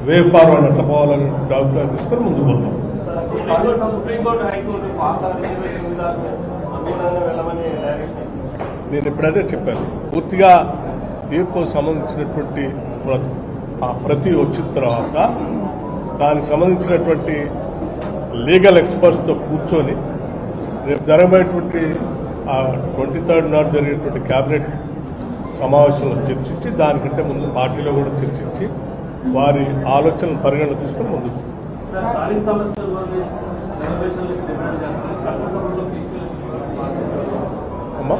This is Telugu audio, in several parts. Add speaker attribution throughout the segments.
Speaker 1: వే ఫార్వర్డ్ ఎట్లా పోవాలని అభిప్రాయం తీసుకొని ముందుకు పోతాం. నేను ఎప్పుడైతే చెప్పాను పూర్తిగా తీర్పు సంబంధించినటువంటి ప్రతి వచ్చిన తర్వాత దానికి సంబంధించినటువంటి లీగల్ ఎక్స్పర్ట్స్తో కూర్చొని రేపు జరగబోయేటువంటి 23rd నాడు జరిగేటువంటి క్యాబినెట్ సమావేశంలో చర్చించి దానికంటే ముందు పార్టీలో కూడా చర్చించి వారి ఆలోచనలు పరిగణన తీసుకుని ముందుకు అమ్మా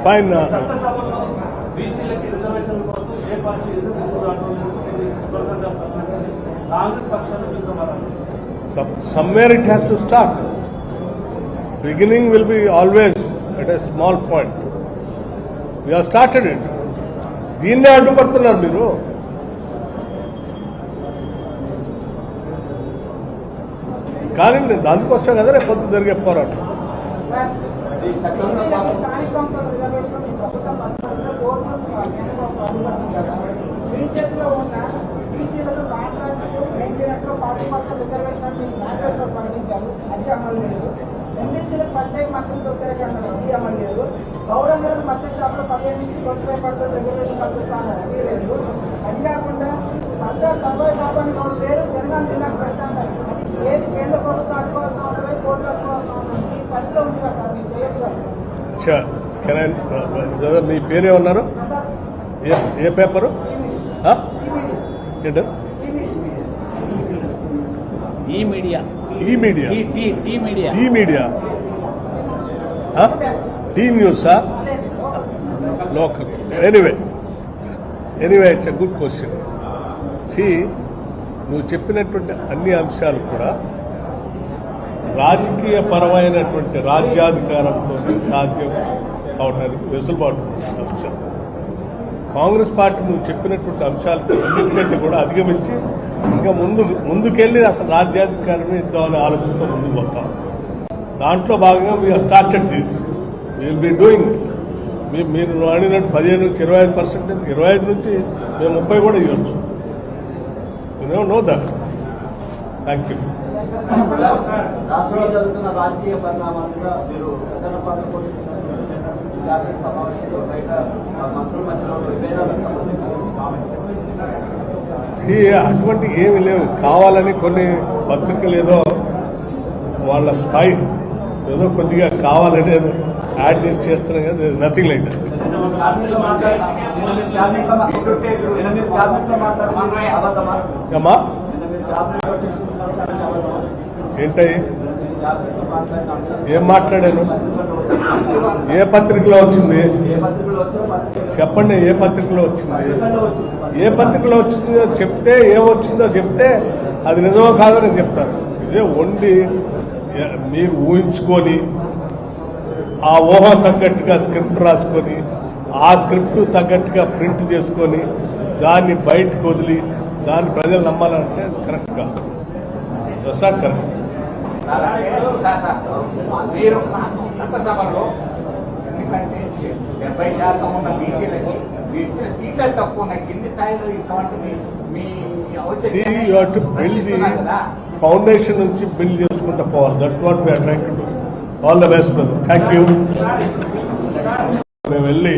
Speaker 1: fine. Somewhere it has to start. Beginning will be always at a small point. We have started it. దీన్నే అడ్డుపడుతున్నారు మీరు. కానీ దానికోసం కదా రేపు పొద్దు జరిగే పోరాటం.
Speaker 2: గౌరవ మత్స్య షాపులో 15 నుంచి 25% రిజర్వేషన్ కల్పిస్తాను అది లేదు. అది కాకుండా సర్దార్ సర్వాయి బాబాని గౌడ్ పేరు తెలంగాణ జిల్లాకు పెడతాను. ఏది కేంద్ర ప్రభుత్వం అడ్డుకోవాల్సిన అవసరం లేదు, కోర్టు అడ్డుకోవాల్సిన అవసరం లేదు. ఈ పరిధిలో ఉంది కదా సార్, మీరు చేయట్లేదు.
Speaker 1: మీ పేరేమన్నారు? ఏ పేపరు?
Speaker 3: ఈ మీడియా
Speaker 1: టీ న్యూసా? Local. Anyway it's a good question. నువ్వు చెప్పినటువంటి అన్ని అంశాలు కూడా రాజకీయ పరమైనటువంటి రాజ్యాధికారంతో సాధ్యం కావడానికి వెసులుబాటు అంశం. కాంగ్రెస్ పార్టీ నువ్వు చెప్పినటువంటి అంశాలు అన్నింటికంటే కూడా అధిగమించి ఇంకా ముందుకెళ్ళి అసలు రాజ్యాధికారమే ఇద్దామనే ఆలోచనతో ముందుకు పోతాం. దాంట్లో భాగంగా we're started this, will be doing. మీరు అడిగినట్టు 15 నుంచి 25%, 25 నుంచి మేము 30 కూడా ఇవ్వచ్చు. You know that. Thank you.
Speaker 4: రాష్ట్రంలో జరుగుతున్న రాజకీయ పరిణామాలుగా మీరు ప్రధాన పాత్ర పోషిస్తున్నారు. సమావేశంలో బయట మంత్రుల మధ్యలో విభేదాలకు
Speaker 1: అటువంటి ఏమి లేవు. కావాలని కొన్ని పత్రికలు ఏదో వాళ్ళ స్పై ఏదో కొద్దిగా కావాలని ఏదో యాడ్ చేసి చేస్తున్నాయి కదా. Nothing like that. అమ్మా ఏంటయ్యి ఏం మాట్లాడాను? ఏ పత్రికలో వచ్చింది చెప్పండి. ఏ పత్రికలో వచ్చింది? ఏ పత్రికలో వచ్చిందో చెప్తే ఏమొచ్చిందో చెప్తే అది నిజమో కాదో నేను చెప్తాను. ఇదే వండి మీరు ఊహించుకొని ఆ ఊహ తగ్గట్టుగా స్క్రిప్ట్ రాసుకొని ఆ స్క్రిప్ట్ తగ్గట్టుగా ప్రింట్ చేసుకొని దాన్ని బయటకు వదిలి దాన్ని ప్రజలు నమ్మాలంటే కరెక్ట్ కాదు. That's not correct.
Speaker 3: మీరు చట్టసభలో ఎందుకంటే 70% ఉన్న బీసీలకి సీట్లు తక్కువ ఉన్నాయి. కింది స్థాయిలో
Speaker 1: ఫౌండేషన్ నుంచి బిల్డ్ చేసుకుంటూ పోవాలి. That's what we're trying to do. All the best brother. Thank you. మేము వెళ్ళి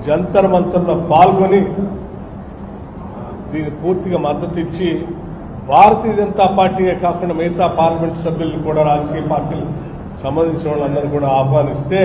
Speaker 1: జంతర్ మంతర్లో పాల్గొని దీనికి పూర్తిగా మద్దతు ఇచ్చి భారతీయ జనతా పార్టీయే కాకుండా మిగతా పార్లమెంట్ సభ్యులను కూడా రాజకీయ పార్టీలు సంబంధించిన వాళ్ళందరూ కూడా ఆహ్వానిస్తే